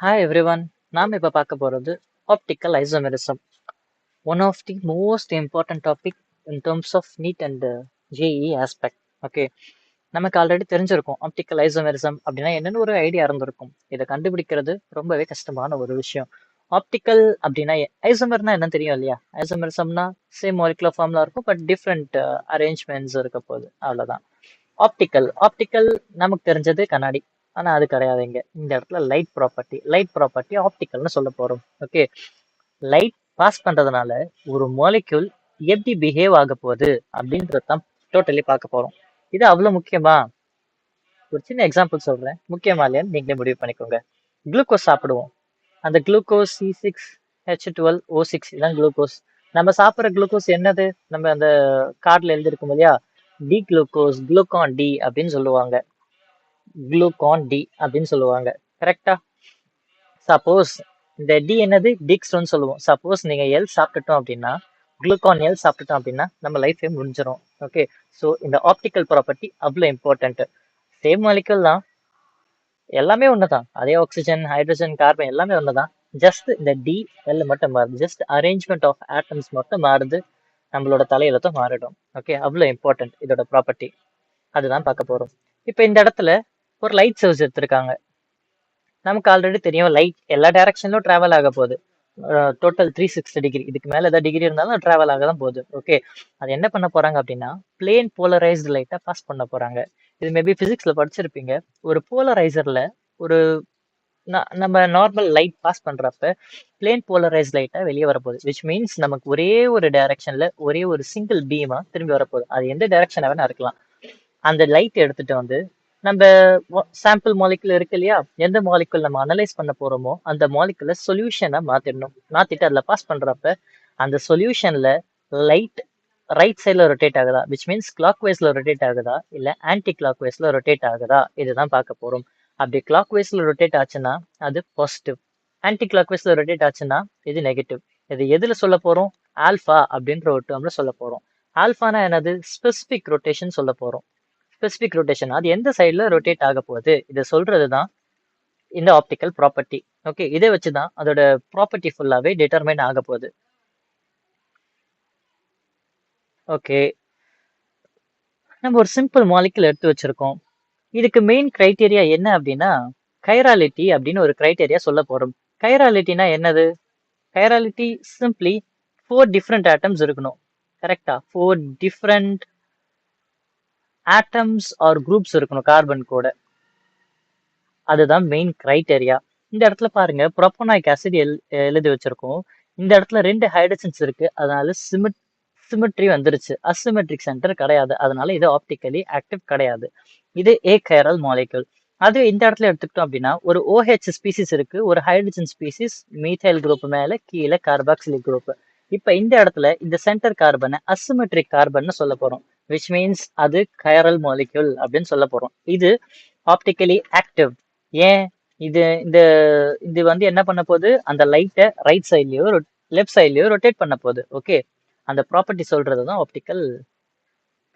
Hi everyone, நாம் இப்ப பார்க்க போறது optical isomerism. One of the most important topic in terms of NEET and JEE aspect. Okay, நமக்கு already தெரிஞ்சிருக்கும் optical isomerism அப்படின்னா என்னன்னு ஒரு ஐடியா இருந்திருக்கும். இதை கண்டுபிடிக்கிறது ரொம்பவே கஷ்டமான ஒரு விஷயம். ஆப்டிக்கல் அப்படின்னா ஐசோமர்னா என்ன தெரியும் இல்லையா? ஐசோமெரிசம்னா சேம் மாலிகுலர் ஃபார்ம்ல இருக்கும், பட் டிஃப்ரெண்ட் அரேஞ்ச்மெண்ட்ஸ் இருக்க போகுது, அவ்வளவுதான். ஆப்டிக்கல் நமக்கு தெரிஞ்சது கண்ணாடி. ஆனா அது கிடையாது. இந்த இடத்துல லைட் ப்ராப்பர்ட்டி ஆப்டிக்கல்னு சொல்ல போறோம். ஓகே, லைட் பாஸ் பண்றதுனால ஒரு மாலிக்யூல் எப்படி பிஹேவ் ஆக போகுது அப்படின்றது தான் டோட்டலி பார்க்க போறோம். இது அவ்வளவு முக்கியமா? ஒரு சின்ன எக்ஸாம்பிள் சொல்றேன், முக்கியமா இல்லையான்னு நீங்களே முடிவு பண்ணிக்கோங்க. குளுக்கோஸ் சாப்பிடுவோம். அந்த குளுக்கோஸ் C6H12O6 இதான் குளுக்கோஸ். நம்ம சாப்பிட்ற குளுக்கோஸ் என்னது? நம்ம அந்த கார்ட்ல எழுதிருக்கும் இல்லையா? டி குளுக்கோஸ், குளுக்கான் டி அப்படின்னு சொல்லுவாங்க. குளுக்கான் டி அப்படின்னு சொல்லுவாங்க. கரெக்டா? சப்போஸ் இந்த டி என்னது? டிக்ஸ்ட்ரோன்னு சொல்லுவோம். சப்போஸ் நீங்க எல் சாப்பிட்டுட்டோம் அப்படின்னா, குளுக்கான் எல் சாப்பிட்டுட்டோம் அப்படின்னா நம்ம லைஃபே முடிஞ்சிடும். ஓகே, ஸோ இந்த ஆப்டிக்கல் ப்ராப்பர்ட்டி அவ்வளோ இம்பார்ட்டன்ட். சேம் மாலிகுல் தான், எல்லாமே ஒண்ணுதான். அதே ஆக்சிஜன், ஹைட்ரஜன், கார்பன் எல்லாமே ஒண்ணுதான். ஜஸ்ட் இந்த டி எல் மட்டும் மாறுது. ஜஸ்ட் அரேஞ்ச்மெண்ட் ஆஃப் ஆட்டம்ஸ் மட்டும் மாறுது. நம்மளோட தலையெழுத்தும் மாறிடும். ஓகே, அவ்வளோ இம்பார்ட்டன்ட் இதோட ப்ராப்பர்ட்டி. அதுதான் பார்க்க போறோம். இப்போ இந்த இடத்துல ஒரு லைட் சோர்ஸ் எடுத்திருக்காங்க. நமக்கு ஆல்ரெடி தெரியும் லைட் எல்லா டைரக்ஷன்லயும் டிராவல் ஆக போகுது. டோட்டல் 360 டிகிரி, இதுக்கு மேல ஏதாவது டிகிரி இருந்தாலும் டிராவல் ஆக தான் போகுது. ஓகே, அது என்ன பண்ண போறாங்க அப்படின்னா பிளேன் போலரைஸ்டு லைட்டை பாஸ் பண்ண போறாங்க. இது மேபி பிசிக்ஸ்ல படிச்சிருப்பீங்க. ஒரு போலரைசர்ல ஒரு நம்ம நார்மல் லைட் பாஸ் பண்றப்ப பிளேன் போலரைஸ் லைட்டா வெளியே வரப்போகுது. விச் மீன்ஸ் நமக்கு ஒரே ஒரு டைரக்ஷன்ல ஒரே ஒரு சிங்கிள் பீமா திரும்பி வரப்போகுது. அது எந்த டைரக்ஷனா வேணா இருக்கலாம். அந்த லைட் எடுத்துட்டு வந்து நம்ம சாம்பிள் மாலிகுல் இருக்கு இல்லையா? எந்த மாலிகுல் நம்ம அனலைஸ் பண்ண போறோமோ அந்த மாலிகுல சொல்யூஷனை மாத்திடணும். மாத்திட்டு அதுல பாஸ் பண்றப்ப அந்த சொல்யூஷன்ல லைட் ரைட் சைட்ல ரொட்டேட் ஆகுதா, விச் மீன்ஸ் கிளாக் வைஸ்ல ரொட்டேட் ஆகுதா, இல்ல ஆன்டி கிளாக் வைஸ்ல ரொட்டேட் ஆகுதா, இதுதான் பார்க்க போறோம். அப்படி கிளாக் வைஸ்ல ரொட்டேட் ஆச்சுன்னா அது பாசிட்டிவ். ஆன்டி கிளாக் வைஸ்ல ரொட்டேட் ஆச்சுன்னா இது நெகட்டிவ். இது எதுல சொல்ல போறோம்? ஆல்பா அப்படின்ற ஒரு டேர்ம்ல சொல்ல போறோம். ஆல்பானா என்னது? ஸ்பெசிபிக் ரொட்டேஷன் சொல்ல போறோம். ஸ்பெசிபிக் ரொட்டேஷன் அது எந்த சைட்ல ரொட்டேட் ஆக போகுது, இதை சொல்றதுதான் இந்த ஆப்டிக்கல் ப்ராப்பர்ட்டி. ஓகே, இதை வச்சுதான் அதோட ப்ராப்பர்ட்டி ஃபுல்லாவே டிட்டர்மைன் ஆக போகுது. ஓகே, நம்ம ஒரு சிம்பிள் மாலிகுல் எடுத்து வச்சிருக்கோம். இதுக்கு மெயின் கிரைட்டீரியா என்ன அப்படின்னா கைராலிட்டி அப்படின்னு ஒரு கிரைட்டீரியா சொல்ல போறோம். கைராலிட்டினா என்னது? கைராலிட்டி சிம்பிளி 4 டிஃப்ரெண்ட் ஆட்டம்ஸ் இருக்கணும். கரெக்டா? 4 டிஃப்ரெண்ட் ஆட்டம்ஸ் ஆர் குரூப்ஸ் இருக்கணும் கார்பன் கூட. அதுதான் மெயின் கிரைட்டேரியா. இந்த இடத்துல பாருங்க, ப்ரோபோனாயிக் ஆசிட் எழுதி வச்சிருக்கோம். இந்த இடத்துல 2 ஹைட்ரஜன்ஸ் இருக்கு, அதனால சிமெட்ரி வந்துருச்சு. அசிமெட்ரிக் சென்டர் கிடையாது, அதனால இது ஆப்டிக்கலி ஆக்டிவ் கிடையாது. இது ஏ கைரல் மாலிகுல். அது இந்த இடத்துல எடுத்துக்கிட்டோம் அப்படின்னா ஒரு OH ஸ்பீசிஸ் இருக்கு, ஒரு ஹைட்ரஜன் ஸ்பீசிஸ், மீதைல் குரூப் மேல கீழே கார்பாக்சிலிக் குரூப். இப்ப இந்த இடத்துல இந்த சென்டர் கார்பனை அசிமெட்ரிக் கார்பன் சொல்ல போறோம். விச் மீன்ஸ் அது கைரல் மாலிகுல் அப்படின்னு சொல்ல போறோம். இது ஆப்டிக்கலி ஆக்டிவ். ஏன்? இது இந்த இது வந்து என்ன பண்ண போகுது? அந்த லைட்டை ரைட் சைட்லயோ லெஃப்ட் சைட்லயோ ரொட்டேட் பண்ண போகுது. ஓகே, அந்த ப்ராப்பர்ட்டி சொல்றது தான் ஆப்டிக்கல்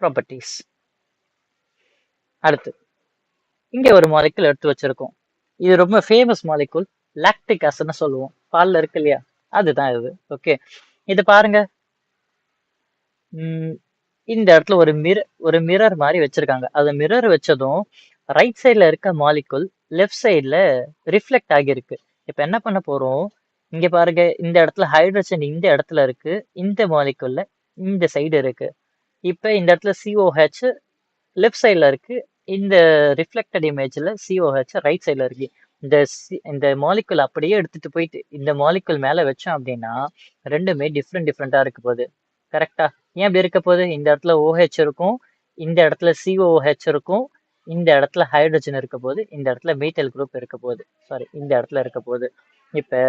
ப்ராப்பர்ட்டிஸ். அடுத்து இங்க ஒரு மாலிகுல் எடுத்து வச்சிருக்கோம். இது ரொம்ப ஃபேமஸ் மாலிகுல், லாக்டிக் ஆசிட்னு சொல்லுவோம். பால்ல இருக்கு இல்லையா? அதுதான் இது. ஓகே, இது பாருங்க. இந்த இடத்துல ஒரு மிரர் மாதிரி வச்சிருக்காங்க. அது மிரர் வச்சதும் ரைட் சைட்ல இருக்க மாலிகுல் லெஃப்ட் சைட்ல ரிஃப்ளெக்ட் ஆகியிருக்கு. இப்ப என்ன பண்ண போறோம்? இங்க பாருங்க, இந்த இடத்துல ஹைட்ரஜன் இந்த இடத்துல இருக்கு, இந்த மாலிகுல்ல இந்த சைடு இருக்கு. இப்ப இந்த இடத்துல COH லெஃப்ட் சைட்ல இருக்கு, இந்த ரிஃப்ளெக்டட் இமேஜ்ல COH ரைட் சைட்ல இருக்கு. இந்த மாலிகுல் அப்படியே எடுத்துட்டு போயிட்டு இந்த மாலிகுல் மேல வச்சோம் அப்படின்னா ரெண்டுமே டிஃப்ரெண்டா இருக்க போகுது. கரெக்டா? ஏன் அப்படி இருக்க போகுது? இந்த இடத்துல OH இருக்கும், இந்த இடத்துல COH இருக்கும், இந்த இடத்துல ஹைட்ரஜன் இருக்க போது, இந்த இடத்துல மீத்தைல் குரூப் இருக்க போகுது. சாரி, இந்த இடத்துல இருக்க போகுது. இப்ப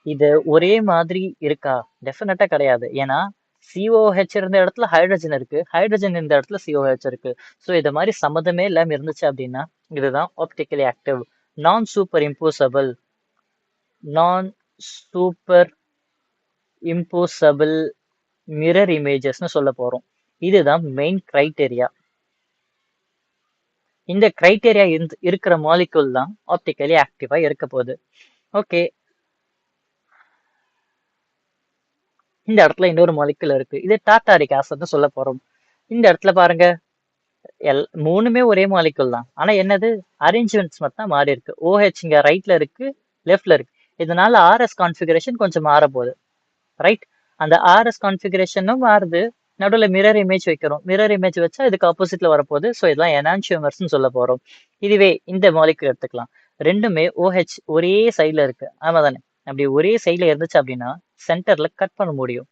இது ஒரே மாதிரி இருக்கா? டெஃபினட்டா கிடையாது. ஏன்னா COH இருந்த இடத்துல ஹைட்ரஜன் இருக்கு, ஹைட்ரஜன் இந்த இடத்துல COH இருக்கு. ஸோ இது மாதிரி சம்மந்தமே இல்லாம இருந்துச்சு அப்படின்னா இதுதான் ஆப்டிக்கலி ஆக்டிவ். நான் சூப்பர் இம்போசபிள் நான் சூப்பர் இம்போசபிள் மிரர் இமேஜஸ்னு சொல்ல போறோம். இதுதான் மெயின் கிரைட்டேரியா. இந்த கிரைட்டேரியா இருக்கிற மாலிகுல் தான் ஆப்டிக்கலி ஆக்டிவா இருக்க போகுது. ஓகே, இந்த இடத்துல இன்னொரு மாலிகுல் இருக்கு. இது டாட்டாரிக் ஆசிட்னு சொல்ல போறோம். இந்த இடத்துல பாருங்க, மூணுமே ஒரே மாலிகுல் தான். ஆனா என்னது, அரேஞ்ச்மெண்ட்ஸ் மட்டும் தான் மாறி இருக்கு. OH இங்க ரைட்ல இருக்கு, லெஃப்ட்ல இருக்கு. இதனால RS கான்ஃபிகரேஷன் கொஞ்சம் மாற போகுது. ரைட், அந்த RS கான்ஃபிகரேஷனும் மாறுது. நடுவில் மிரர் இமேஜ் வைக்கிறோம். மிரர் இமேஜ் வச்சா இதுக்கு ஆப்போசிட்ல வரப்போகுது. ஸோ இதெல்லாம் எனான்சியோமர்ஸ்னு சொல்ல போறோம். இதுவே இந்த மாலிகுல் எடுத்துக்கலாம். ரெண்டுமே OH ஒரே சைட்ல இருக்கு. ஆமா தானே? அப்படி ஒரே சைட்ல இருந்துச்சு அப்படின்னா சென்டர்ல கட் பண்ண முடியும்.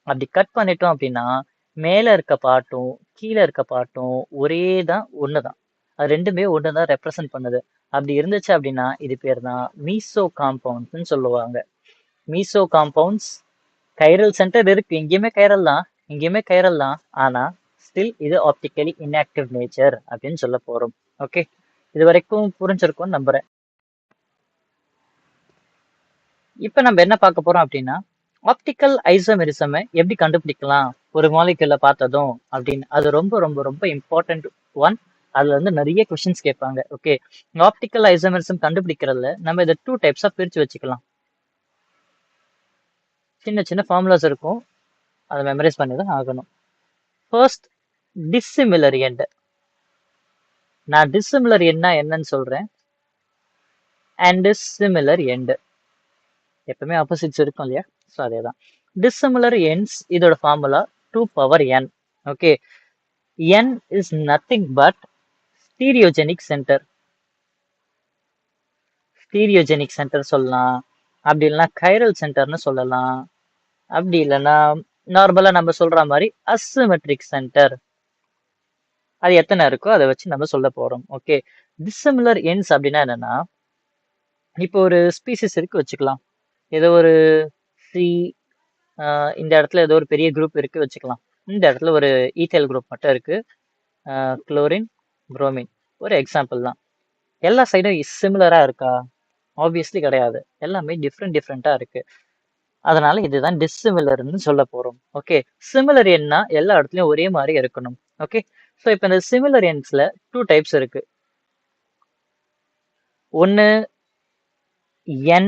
அப்படி கட் பண்ணிட்டோம் அப்படின்னா மேல இருக்க பாட்டும் கீழே இருக்க பாட்டும் ஒரே தான், ஒண்ணுதான். அது ரெண்டுமே ஒண்ணுதான் ரெப்ரசன்ட் பண்ணுது. அப்படி இருந்துச்சு அப்படின்னா இது பேர் தான் மீசோ காம்பவுண்ட்ஸ்ன்னு சொல்லுவாங்க. மீசோ காம்பவுண்ட்ஸ் கைரல் சென்டர் இருக்கு, இங்கேயுமே கைரல் தான். ஆனா ஸ்டில் இது ஆப்டிக்கலி இன்ஆக்டிவ் நேச்சர் அப்படின்னு சொல்ல போறோம். ஓகே, இது வரைக்கும் புரிஞ்சிருக்கும்னு நம்புறேன். இப்ப நம்ம என்ன பார்க்க போறோம் அப்படின்னா ஆப்டிக்கல் ஐசோமெரிசமை எப்படி கண்டுபிடிக்கலாம் ஒரு மாலிகுல பார்த்ததும் அப்படின்னு. அது ரொம்ப ரொம்ப ரொம்ப இம்பார்ட்டன்ட் ஒன். அதுல வந்து நிறைய கொஸ்டின்ஸ் கேட்பாங்க. ஓகே, ஆப்டிக்கல் ஐசோமெரிசம் கண்டுபிடிக்கிறதுல நம்ம இதை 2 டைப்ஸா பிரிச்சு வச்சுக்கலாம். சின்ன சின்ன ஃபார்முலாஸ் இருக்கும், அதை மெமரைஸ் பண்ணி தான் ஆகணும். First, dissimilar end. நான் டிஸ்சிமிலர் எண்ட்னா என்னன்னு சொல்றேன். அண்ட் சிமிலர் எண்ட், எப்பவுமே ஆப்போசிட்ஸ் இருக்கும் இல்லையா? ஸோ அதே தான் டிஸ்சிமிலர் எண்ட்ஸ். இதோட formula 2n. Okay, n is nothing but stereogenic center. Stereogenic centre சொல்லலாம், அப்படி இல்லைன்னா கைரல் சென்டர்னு சொல்லலாம், அப்படி இல்லைன்னா நார்மலா நம்ம சொல்ற மாதிரி அசிமெட்ரிக் சென்டர். அது எத்தனை இருக்கோ அதை வச்சு நம்ம சொல்ல போறோம். ஓகே, டிஸ்சிமிலர் எண்ட்ஸ் அப்படின்னா என்னன்னா, இப்போ ஒரு ஸ்பீசிஸ் இருக்கு வச்சுக்கலாம். ஏதோ ஒரு சி, இந்த இடத்துல ஏதோ ஒரு பெரிய குரூப் இருக்கு வச்சுக்கலாம். இந்த இடத்துல ஒரு ஈத்தைல் குரூப் மட்டும் இருக்கு, குளோரின், புரோமின். ஒரு எக்ஸாம்பிள் தான். எல்லா சைடும் சிமிலரா இருக்கா? ஆப்வியஸ்லி கிடையாது. எல்லாமே டிஃப்ரெண்டா இருக்கு. அதனால இதுதான் டிஸ்சிமிலர்னு சொல்ல போறோம். ஓகே, சிமிலர் எண்ட்னா எல்லா இடத்துலயும் ஒரே மாதிரி இருக்கணும். ஓகே, ஸோ இப்போ இந்த சிமிலர் எண்ட்ஸ்ல 2 டைப்ஸ் இருக்கு. ஒன்னு n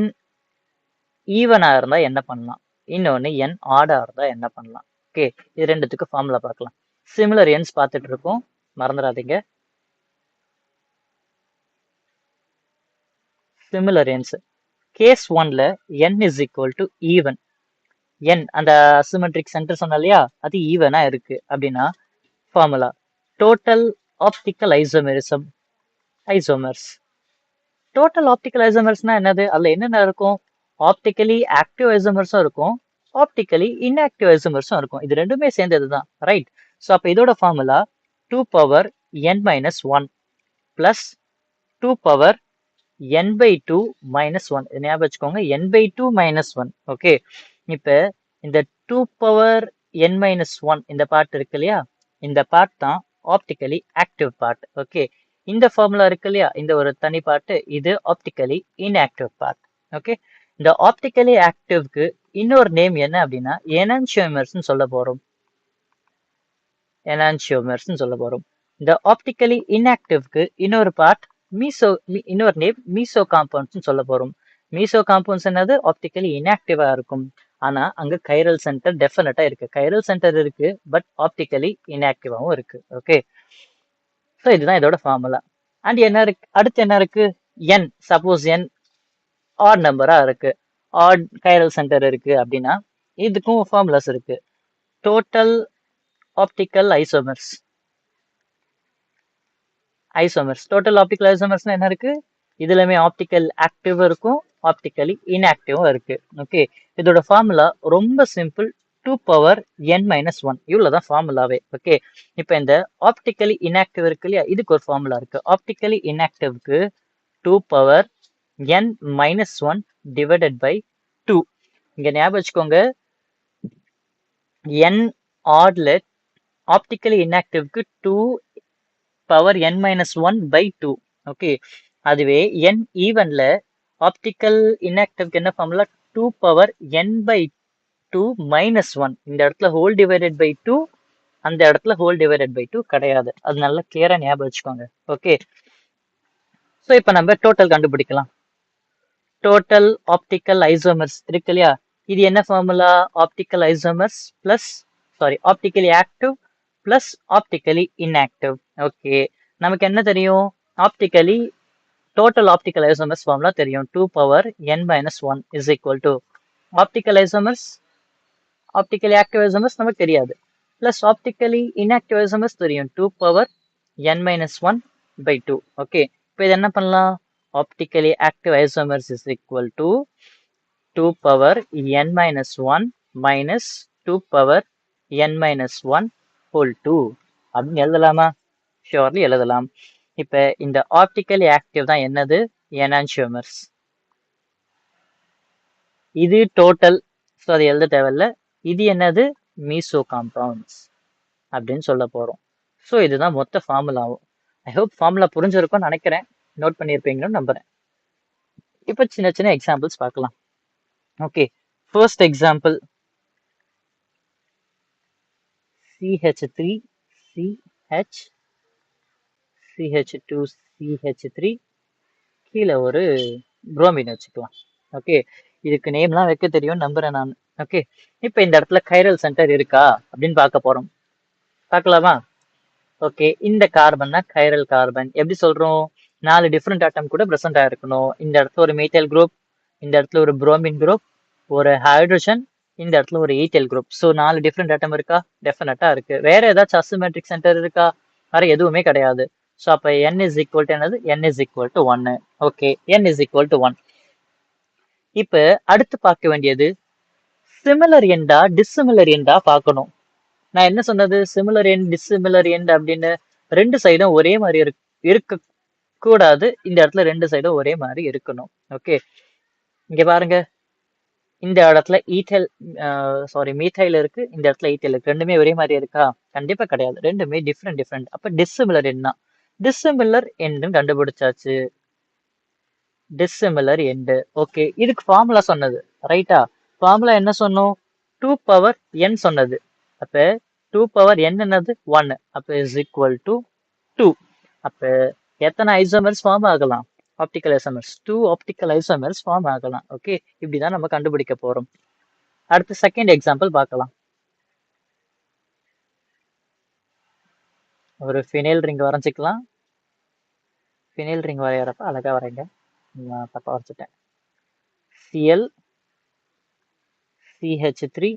ஈவனா இருந்தா என்ன பண்ணலாம், இன்னொன்னு n ஆடா இருந்தா என்ன பண்ணலாம். ஓகே, இது ரெண்டுத்துக்கு ஃபார்முலா பார்க்கலாம். சிமிலர் எண்ட்ஸ் பார்த்துட்டு இருக்கோம், மறந்துடாதீங்க. சிமிலர் எண்ட்ஸ் கேஸ் 1ல n is equal to even. n அந்த அசிமெட்ரிக் சென்டர் சொன்ன இல்லையா, அது ஈவனா இருக்கு அப்படின்னா formula total optical isomerism. Isomers, total optical ஐசோமர்ஸ்னா என்னது? அதுல என்னென்ன இருக்கும்? ஆப்டிக்கலி ஆக்டிவ் ஐசோமர்ஸும் இருக்கும், ஆப்டிக்கலி இன்ஆக்டிவ் ஐசோமர்ஸும் இருக்கும். இது ரெண்டுமே சேர்ந்தது தான், ரைட்? ஸோ அப்போ இதோட ஃபார்முலா 2n-1 பிளஸ் 2n/2 -1. இது ஞாபகம் வச்சுக்கோங்க, n/2 -1. ஓகே, இப்போ இந்த 2n-1 இந்த பார்ட் இருக்கு இல்லையா, இந்த பார்ட் தான் ஆப்டிக்கலி ஆக்டிவ் பார்ட். ஓகே, இந்த ஃபார்முலா இருக்கு இல்லையா, இந்த ஒரு தனி பார்ட், இது ஆப்டிக்கலி இன்ஆக்டிவ் பார்ட். ஓகே, இந்த ஆப்டிக்கலி ஆக்டிவ்க்கு இன்னொரு நேம் என்ன அப்படின்னா எனான்சியோமர்ஸ்னு சொல்ல போறோம். எனான்சியோமர்ஸ்னு சொல்ல போறோம். இந்த ஆப்டிக்கலி இன்ஆக்டிவ்க்கு இன்னொரு பார்ட் இன்னொரு நேம் மீசோ காம்பவுண்ட்ஸ்னு சொல்ல போறோம். மீசோ காம்பவுண்ட்ஸ் என்னது? ஆப்டிக்கலி இன்ஆக்டிவா இருக்கும். ஆனா அங்க கைரல் சென்டர் டெஃபினட்டா இருக்கு. கைரல் சென்டர் இருக்கு, பட் ஆப்டிக்கலி இன்ஆக்டிவாவும் இருக்கு. ஓகே, ஸோ இதுதான் இதோட ஃபார்முலா. அண்ட் என்ன இருக்கு அடுத்து? என்ன இருக்கு? n. சப்போஸ் n ஆட் நம்பரா இருக்கு, ஆட் கைரல் சென்டர் இருக்கு அப்படின்னா இதுக்கும் ஃபார்முலாஸ் இருக்கு. Total optical isomers. Total optical ஐசோமர்ஸ்னா என்ன இருக்கு? இதுலயுமே ஆப்டிக்கல் ஆக்டிவ் இருக்கும், ஆப்டிக்கலி இன்ஆக்டிவும் இருக்கு. ஓகே, இதோட ஃபார்முலா ரொம்ப சிம்பிள், 2n-1. இவ்வளவுதான் ஃபார்முலாவே. ஓகே, இப்போ இந்த ஆப்டிக்கலி இன்ஆக்டிவ் இருக்கு இல்லையா, இதுக்கு ஒரு ஃபார்முலா இருக்கு. ஆப்டிக்கலி இன்ஆக்டிவ்க்கு 2n-1 டிவைடட் பை 2. இங்க ஞாபகம் வச்சுக்கோங்க, n ஆட்ல ஆப்டிக்கலி இன்ஆக்டிவ்க்கு 2n-1/2. ஓகே, அதுவே n ஈவன்ல ஆப்டிக்கல் இன்ஆக்டிவ்க்கு என்ன ஃபார்முலா? 2n/2 -1. இந்த இடத்துல ஹோல் டிவைடட் பை 2, அந்த இடத்துல ஹோல் டிவைடட் பை 2 கிடையாது. அது நல்லா கிளியரா ஞாபகம் வச்சுக்கோங்க. ஓகே, ஸோ இப்போ நம்ம டோட்டல் கண்டுபிடிக்கலாம். டோட்டல் ஆப்டிக்கல் ஐசோமர்ஸ் இருக்கு இல்லையா, இது என்ன formula? Optical isomers plus optically active plus optically inactive. Okay, நமக்கு என்ன தெரியும்? Optically total optical isomers formula தெரியும். 2 power n minus 1 is equal to optical isomers, optically active isomers நமக்கு தெரியாது, பிளஸ் ஆப்டிக்கலி இன்ஆக்டிவ் ஐசோமர்ஸ் தெரியும். 2 power n minus 1 by 2. Okay, இப்போ இது என்ன பண்ணலாம்? Optically active isomers is equal to 2 power n minus 1 minus 2 power n minus 1 whole 2 அப்படின்னு எழுதலாமா? Surely எழுதலாம். இப்போ இந்த ஆப்டிக்கலி ஆக்டிவ் தான் என்னது? எனான்ஷியோமர்ஸ். இது டோட்டல், ஸோ அது எழுத தேவையில்ல. இது என்னது? மீசோ காம்பவுண்ட்ஸ் அப்படின்னு சொல்ல போகிறோம். ஸோ இதுதான் மொத்த ஃபார்முலாவும். ஐ ஹோப் ஃபார்முலா புரிஞ்சிருக்கும்னு நினைக்கிறேன், நோட் பண்ணியிருப்பீங்கன்னு நம்புகிறேன். இப்போ சின்ன சின்ன எக்ஸாம்பிள்ஸ் பார்க்கலாம். Okay, first example CH3 CH CH2 CH3 கீழே ஒரு புரோமின் வச்சுக்கலாம். ஓகே, இதுக்கு நேம்லாம் வைக்க தெரியும் நம்புறேன் நான். ஓகே, இப்போ இந்த இடத்துல கைரல் சென்டர் இருக்கா அப்படின்னு பார்க்க போறோம். பார்க்கலாமா? ஓகே, இந்த கார்பன்னா கைரல் கார்பன். எப்படி சொல்றோம்? 4 டிஃப்ரெண்ட் ஆட்டம் கூட ப்ரெசென்ட் ஆயிருக்கணும். இந்த இடத்துல ஒரு மீத்தைல் குரூப், இந்த இடத்துல ஒரு புரோமின் குரூப், ஒரு ஹைட்ரஜன், இந்த இடத்துல ஒரு ஈத்தைல் குரூப். ஸோ 4 டிஃப்ரெண்ட் ஆட்டம் இருக்கா? டெஃபினட்டா இருக்கு. வேற ஏதாச்சும் அசிமெட்ரிக் சென்டர் இருக்கா? வேற எதுவுமே கிடையாது. ஸோ அப்போ n இஸ் ஈக்குவல் டு என்னது? n is equal to 1. Okay, n is equal to 1. இப்போ அடுத்து பார்க்க வேண்டியது சிமிலர் எண்டா டிஸ்சிமிலர் எண்டா பார்க்கணும். நான் என்ன சொன்னது? சிமிலர் எண்ட் டிஸ்சிமிலர் எண்ட் அப்படின்னு ரெண்டு சைடும் ஒரே மாதிரி இருக்க கூடாது. இந்த இடத்துல ரெண்டு சைடும் ஒரே மாதிரி இருக்கணும். ஓகே, இங்க பாருங்க, இந்த இடத்துல மீத்தைல் இருக்கு, இந்த இடத்துல ஈத்தைல் இருக்கு. ரெண்டுமே ஒரே மாதிரி இருக்கா? கண்டிப்பா கிடையாது, ரெண்டுமே டிஃப்ரெண்ட். அப்ப டிஸ்சிமிலர் எண்ட் தான். டிஸ்சிமிலர் எண்டுன்னு கண்டுபிடிச்சாச்சு. Dissimilar end. ஓகே, இதுக்கு ஃபார்முலா சொன்னது ரைட்டா? ஃபார்முலா என்ன சொன்னோம்? 2 பவர் n சொன்னது. அப்ப 2 பவர் n என்னது? 1. அப்ப இஸ் ஈக்குவல் டு 2. அப்ப எத்தனை ஐசோமர்ஸ் ஃபார்ம் ஆகலாம்? Optical isomers 2 optical isomers form ஆகலாம். ஓகே, இப்படிதான் நம்ம கண்டுபிடிக்க போறோம். அடுத்து செகண்ட் எக்ஸாம்பிள் பார்க்கலாம். ஒரு ஃபினைல் ரிங் வரைஞ்சிக்கலாம். ஃபினைல் ரிங் வரைகிறப்ப அழகா வரைங்க. நான் தப்பா வரைச்சிட்டேன். Cl CH3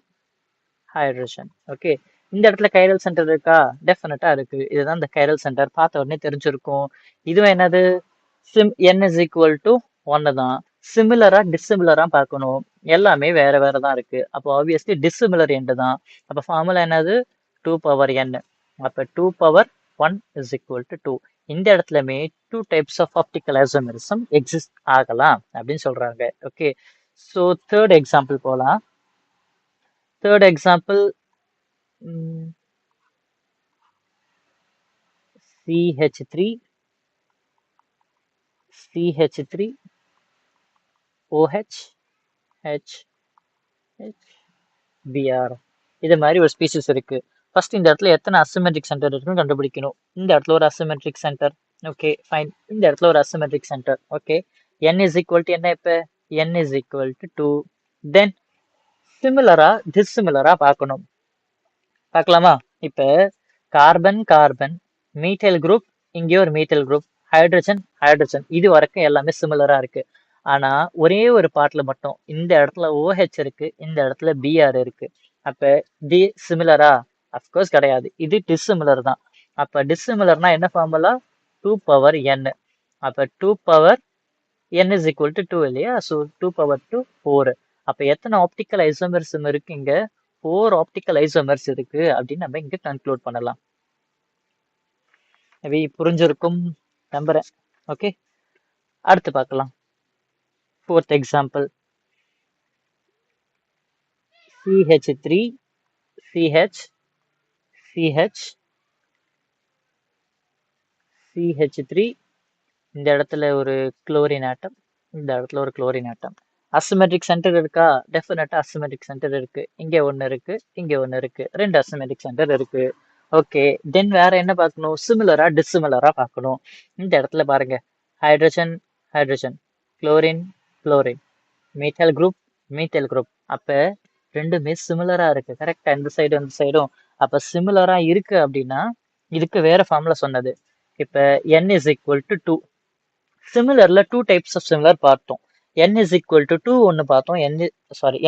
hydrogen. ஓகே, இந்த இடத்துல கைரல் சென்டர் இருக்கா? டெஃபினட்டா இருக்கு. இதுதான் இந்த கைரல் சென்டர். பார்த்த உடனே தெரிஞ்சிருக்கும். இதுவும் என்னது? n இஸ் ஈக்குவல் டு 1 தான். சிமிலரா டிஸ்சிமிலரா பார்க்கணும். எல்லாமே வேற வேற தான் இருக்கு. அப்போ ஆப்வியஸ்லி டிஸ்சிமிலர் எண்டு தான். அப்போ ஃபார்முலா என்னது? 2 பவர் n. அப்போ 2 பவர் 1 இஸ் ஈக்குவல் டு 2. இந்த இடத்துலமே 2 types of optical isomerism exist ஆகலாம் அப்படின்னு சொல்றாங்க. ஓகே, ஸோ தேர்ட் எக்ஸாம்பிள் போகலாம். Third example CH3 CH3 OH H H Br. இது மாதிரி ஒரு ஸ்பீசிஸ் இருக்கு. ஃபர்ஸ்ட் இந்த இடத்துல எத்தனை அசிமெட்ரிக் சென்டர் இருக்குன்னு கண்டுபிடிக்கணும். இந்த இடத்துல ஒரு அசிமெட்ரிக் சென்டர். Okay fine. இந்த இடத்துல ஒரு asymmetric centre. Okay, n is equal to என்ன? இப்போ n இஸ் ஈக்குவல் டு 2. தென் சிமிலரா டிஸ்சிமிலரா பார்க்கணும். பார்க்கலாமா? இப்போ கார்பன் கார்பன், மீட்டைல் குரூப், இங்கே ஒரு மீட்டைல் குரூப், ஹைட்ரஜன் ஹைட்ரஜன், இது வரைக்கும் எல்லாமே சிமிலரா இருக்கு. ஆனா ஒரே ஒரு பார்ட்ல மட்டும் இந்த இடத்துல OH இருக்கு, இந்த இடத்துல Br இருக்கு. அப்ப டி சிமிலரா? அஃப்கோர்ஸ் கிடையாது, இது டிஸ்சிமிலர் தான். அப்ப டிஸ்சிமிலர்னா என்ன ஃபார்முலா? 2 power n. அப்ப 2 power n is equal to 2 இல்லையா? So 2 power 2 4. அப்ப எத்தனை ஆப்டிக்கல் ஐசோமர்ஸ் இருக்கு? இங்க 4 ஆப்டிக்கல் ஐசோமர்ஸ் இருக்கு அப்படின்னு நம்ம இங்க கன்க்ளூட் பண்ணலாம். மேபி புரிஞ்சிருக்கும் நம்புறேன். ஓகே, அடுத்து பார்க்கலாம். Fourth example CH3 CH CH CH3. இந்த இடத்துல ஒரு குளோரின் ஆட்டம், இந்த இடத்துல ஒரு குளோரின் ஆட்டம். அசிமெட்ரிக் சென்டர் இருக்கா? டெஃபினட்டா அசிமெட்ரிக் சென்டர் இருக்கு. இங்க ஒன்று இருக்கு, இங்க ஒன்று இருக்கு. ரெண்டு அசிமெட்ரிக் சென்டர் இருக்கு. ஓகே, தென் வேற என்ன பார்க்கணும்? சிமிலரா டிஸ்சிமிலரா பார்க்கணும். இந்த இடத்துல பாருங்க, hydrogen hydrogen, chlorine chlorine, methyl group. அப்ப ரெண்டுமே சிமிலரா இருக்கு. கரெக்டா? இந்த சைடும் இந்த சைடும். அப்ப சிமிலரா இருக்கு அப்படின்னா இதுக்கு வேற ஃபார்முலா சொன்னது. இப்ப n is equal to 2. சிமிலர்ல டூ டைப்ஸ் ஆஃப் சிமிலர் பார்த்தோம். n is equal to 2 ஒன்று பார்த்தோம்.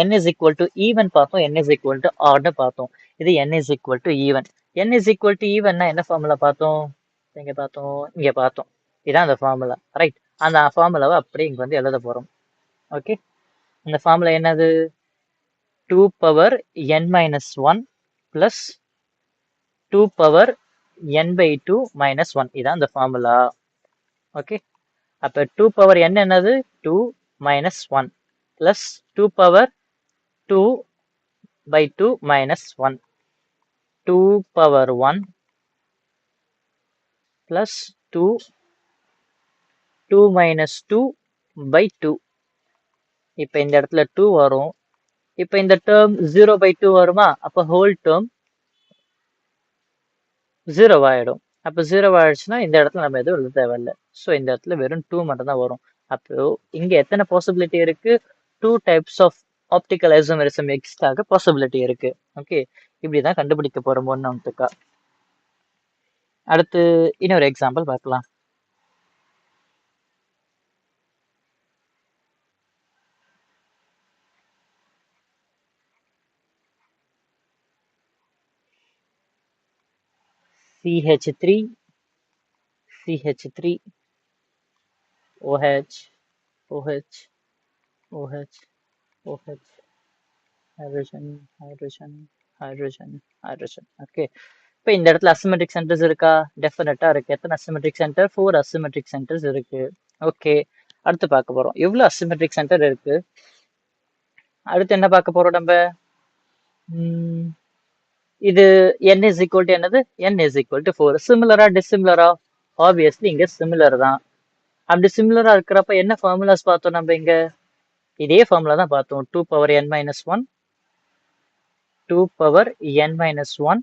n is equal to even பார்த்தோம். n is equal to odd பார்த்தோம். இது n is equal to even. n is equal to evenனா என்ன formula பார்த்தோம்? இங்க பார்த்தோம், இங்க பார்த்தோம். இதான் அந்த ஃபார்முலா, ரைட்? அந்த ஃபார்முலாவை அப்படியே இங்க வந்து எழுத போறோம். ஓகே, அந்த ஃபார்முலா என்னது? 2 power n minus 1 plus 2 power n by 2 minus 1. இதான் அந்த ஃபார்முலா. ஓகே, அப்ப 2 பவர் n என்னது? 2 minus 1 plus 2 power 2 by 2 minus 1. 2 power 1 plus 2 2 minus 2 by 2. இப்ப இந்த இடத்துல 2 வரும். இப்ப இந்த டேர்ம் 0 by 2 வருமா? அப்ப ஹோல் டேர்ம் 0 ஆயிடும். அப்ப 0 ஆயிடுச்சுன்னா இந்த இடத்துல நம்ம எதுவும் எழுத தேவையில்லை. ஸோ இந்த இடத்துல வெறும் 2 மட்டும் தான் வரும். அப்போ இங்க எத்தனை பாசிபிலிட்டி இருக்கு? 2 types of optical isomerism exist ஆக பாசிபிலிட்டி இருக்கு. ஓகே, இப்படிதான் கண்டுபிடிக்க போறோம் ஒன்னுக்கா. அடுத்து இன்னொரு எக்ஸாம்பிள் பார்க்கலாம். CH3 CH3 OH OH OH OH hydrogen hydrogen hydrogen hydrogen. Okay, இப்போ இந்த இடத்துல அசிமெட்ரிக் சென்டர்ஸ் இருக்கா? டெஃபினட்டா இருக்கு. எத்தனை அசிமெட்ரிக் சென்டர்? 4 அசிமெட்ரிக் சென்டர்ஸ் இருக்கு. ஓகே, அடுத்து பார்க்க போறோம் எவ்வளவு அசிமெட்ரிக் சென்டர் இருக்கு. அடுத்து என்ன பார்க்க போறோம் நம்ம? இது n is equal to என்னது? n is equal to 4. சிமிலரா டிசிமிலரா? Obviously இங்க சிமிலர் தான். அப்படி சிமிலரா இருக்கிறப்ப என்ன ஃபார்முலாஸ் பார்த்தோம் நம்ம இங்க? இதே ஃபார்முலா தான் பார்த்தோம். 2 power n minus 1 2 power n minus 1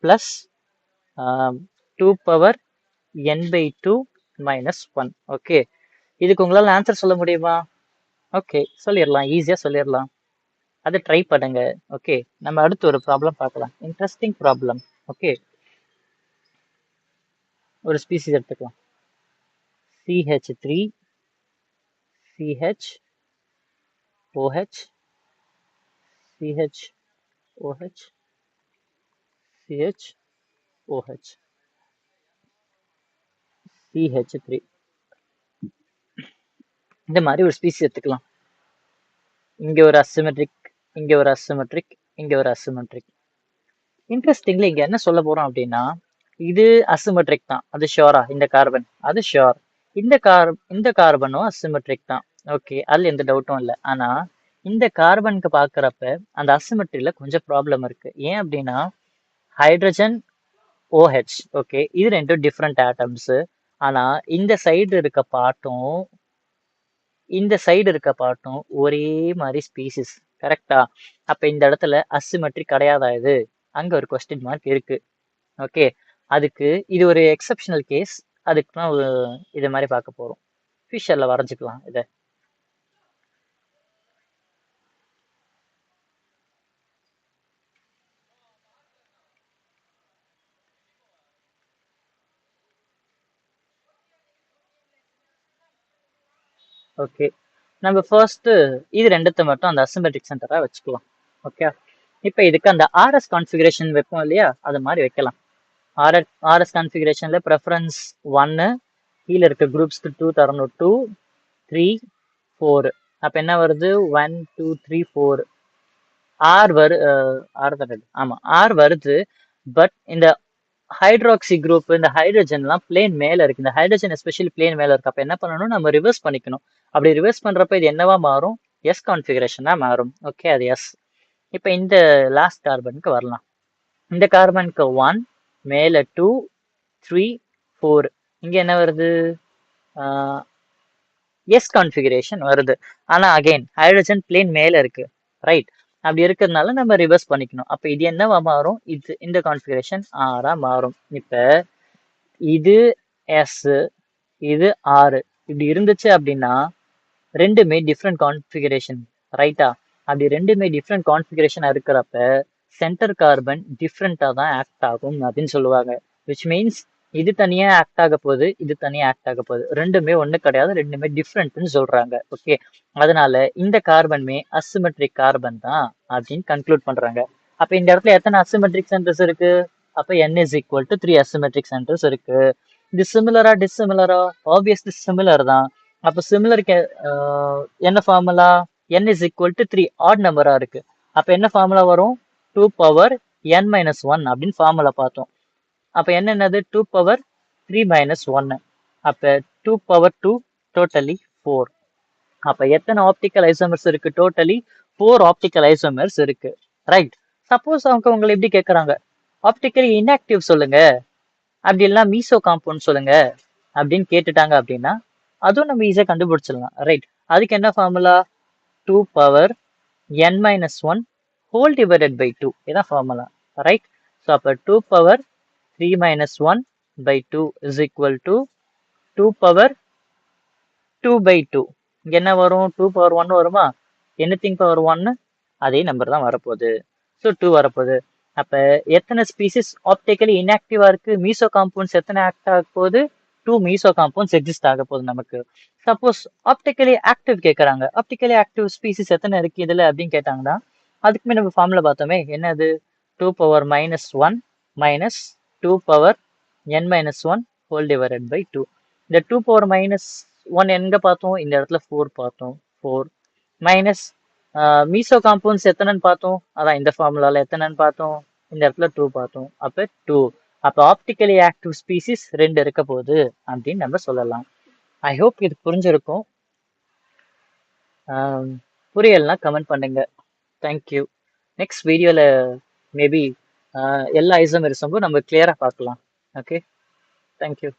plus 2 power n by 2 minus 1. Okay, இதுக்கு உங்களால ஆன்சர் சொல்ல முடியுமா? ஓகே, சொல்லிடலாம், ஈஸியா சொல்லிடலாம். அதை ட்ரை பண்ணுங்க. ஓகே, நம்ம அடுத்து ஒரு ப்ராப்ளம் பார்க்கலாம். Interesting problem. ஓகே, ஒரு ஸ்பீசிஸ் எடுத்துக்கலாம். CH3 CH OH CH OH CH OH CH3. இந்த மாதிரி ஒரு ஸ்பீசிஸ் எடுத்துக்கலாம். இங்க ஒரு அசிமெட்ரிக், இங்க ஒரு அசிமெட்ரிக், இங்க ஒரு அசிமெட்ரிக். இன்ட்ரெஸ்டிங்லி இங்க என்ன சொல்ல போறோம் அப்படின்னா, இது அசிமெட்ரிக் தான், அது ஷியோரா? இந்த கார்பன் அது ஷியோர். இந்த கார்பனும் அசிமெட்ரிக் தான். ஓகே, அதுல எந்த டவுட்டும் இல்லை. ஆனா இந்த கார்பனுக்கு பாக்குறப்ப அந்த அசிமெட்ரியில கொஞ்சம் ப்ராப்ளம் இருக்கு. ஏன் அப்படின்னா ஹைட்ரஜன் OH, ஓகே, இது ரெண்டும் டிஃப்ரெண்ட் ஆட்டம்ஸ். ஆனா இந்த சைடு இருக்க பாட்டும் இந்த சைடு இருக்க பாட்டும் ஒரே மாதிரி ஸ்பீசிஸ். கரெக்டா? அப்ப இந்த இடத்துல அசிமெட்ரிக் கிடையாதா? இது அங்க ஒரு கொஸ்டின் மார்க் இருக்கு. ஓகே, அதுக்கு இது ஒரு எக்ஸப்ஷனல் கேஸ். அதுக்கு தான் இது மாதிரி பார்க்க போறோம். ஃபிஷர்ல வரைஞ்சிக்கலாம் இதை. ஓகே, நம்ம ஃபர்ஸ்ட் இது ரெண்டுத்தை மட்டும் அந்த அசிமெட்ரிக் சென்டரா வச்சுக்கலாம். ஓகே, இப்போ இதுக்கு அந்த ஆர்எஸ் கான்ஃபிகரேஷன் வைப்போம் இல்லையா, அது மாதிரி வைக்கலாம். ஆர்எஸ் கான்ஃபிகரேஷன்ல ப்ரெஃபரன்ஸ் 1, கீழே இருக்க குரூப்ஸ்க்கு 2 தரணும். 2 3 4. அப்ப என்ன வருது? 1 2 3 4. ஆர் வருது. பட் இந்த ஹைட்ராக்சி குரூப், இந்த ஹைட்ரஜன்லாம் பிளேன் மேல இருக்கு. இந்த ஹைட்ரஜன் எஸ்பெஷலி பிளேன் மேல இருக்கு. அப்ப என்ன பண்ணணும்? நம்ம ரிவர்ஸ் பண்ணிக்கணும். அப்படி ரிவர்ஸ் பண்றப்ப இது என்னவா மாறும்? எஸ் கான்ஃபிகரேஷனா மாறும். ஓகே, அது எஸ். இப்ப இந்த லாஸ்ட் கார்பனுக்கு வரலாம். இந்த கார்பனுக்கு 1, மேல 2 3 4. இங்க என்ன வருது? எஸ் கான்ஃபிகரேஷன் வருது. ஆனா அகைன் ஹைட்ரஜன் பிளேன் மேல இருக்கு, ரைட்? அப்படி இருக்கிறதுனால நம்ம ரிவர்ஸ் பண்ணிக்கணும். அப்ப இது என்னவா மாறும்? இது இந்த கான்ஃபிகரேஷன் ஆரா மாறும். இப்ப இது எஸ், இது ஆறு இப்படி இருந்துச்சு அப்படின்னா ரெண்டுமே டிஃப்ரெண்ட் கான்ஃபிகரேஷன், ரைட்டா? அப்படி ரெண்டுமே டிஃப்ரெண்ட் கான்ஃபிகரேஷனாக இருக்கிறப்ப சென்டர் கார்பன் டிஃப்ரெண்ட்டாக தான் ஆக்ட் ஆகும் அப்படின்னு சொல்லுவாங்க. விச் மீன்ஸ் இது தனியாக ஆக்ட் ஆக போகுது, இது தனியாக ஆக்ட் ஆக போகுது. ரெண்டுமே ஒன்று கிடையாது, ரெண்டுமே டிஃப்ரெண்ட்னு சொல்றாங்க. ஓகே, அதனால இந்த கார்பன்மே அசிமெட்ரிக் கார்பன் தான் அப்படின்னு கன்க்ளூட் பண்றாங்க. அப்ப இந்த இடத்துல எத்தனை அசிமெட்ரிக் சென்டர்ஸ் இருக்கு? அப்ப n is equal to 3 asymmetric centres இருக்கு. இது சிமிலரா டிஸ்சிமிலரா? ஆப்வியஸ்லி சிமிலர் தான். அப்ப சிமிலருக்கு என்ன formula? n is equal to 3 odd நம்பரா இருக்கு. அப்ப என்ன ஃபார்முலா வரும்? 2 பவர் n மைனஸ் 1 அப்படின்னு ஃபார்முலா பார்த்தோம். அப்ப என்னது? 2 பவர் 3 மைனஸ் 1. அப்ப 2 பவர் 2 டோட்டலி 4. அப்ப எத்தனை ஆப்டிக்கல் ஐசோமர்ஸ் இருக்கு? டோட்டலி 4 ஆப்டிக்கல் ஐசோமர்ஸ் இருக்கு. ரைட். சப்போஸ் அவங்க உங்களை எப்படி கேட்கறாங்க, ஆப்டிக்கலி இன்ஆக்டிவ் சொல்லுங்க, அப்படி எல்லாம் மீசோ காம்பவுண்ட் சொல்லுங்க அப்படின்னு கேட்டுட்டாங்க அப்படின்னா அதுவும் நம்ம ஈஸியாக கண்டுபிடிச்சிடலாம். ரைட். அதுக்கு என்ன formula? 2 power n minus 1 whole divided by 2 இதான் ஃபார்முலா. ரைட். ஸோ அப்போ 2 power 3 minus 1 by 2 is equal to 2 power 2 by 2. இங்கே என்ன வரும்? 2 பவர் 1 வருமா? எனிதிங் பவர் 1 அதே நம்பர் தான் வரப்போகுது. ஸோ 2 வரப்போகுது. அப்போ எத்தனை ஸ்பீசிஸ் ஆப்டிக்கலி இன்ஆக்டிவா இருக்கு? மீசோ காம்பவுண்ட்ஸ் எத்தனை ஆக்ட் ஆக போகுது? 2 மீசோ காம்பவுண்ட்ஸ் எக்ஸிஸ்ட் ஆக போகுது நமக்கு. சப்போஸ் ஆப்டிக்கலி ஆக்டிவ் கேட்குறாங்க, ஆப்டிக்கலி ஆக்டிவ் ஸ்பீசிஸ் எத்தனை இருக்கு இதில் அப்படின்னு கேட்டாங்கன்னா அதுக்குமே நம்ம ஃபார்முலா பார்த்தோமே, என்னது? 2 power minus 1 minus 2 power n minus 1 whole divided by 2. இந்த 2 பவர் மைனஸ் 1 எங்க பார்த்தோம்? இந்த இடத்துல 4 பார்த்தோம். 4 மைனஸ் மீசோ காம்பவுண்ட்ஸ் எத்தனைன்னு பார்த்தோம்? அதான் இந்த ஃபார்முலால எத்தனைன்னு பார்த்தோம்? இந்த இடத்துல 2 பார்த்தோம். அப்போ 2. அப்போ ஆப்டிக்கலி ஆக்டிவ் ஸ்பீசிஸ் 2 இருக்க போகுது அப்படின்னு நம்ம சொல்லலாம். ஐ ஹோப் இது புரிஞ்சிருக்கும். புரியலனா கமெண்ட் பண்ணுங்க. தேங்க்யூ. நெக்ஸ்ட் வீடியோவில் மேபி எல்லா ஐசோமரிசமும் நம்ம கிளியராக பார்க்கலாம். Okay, thank you.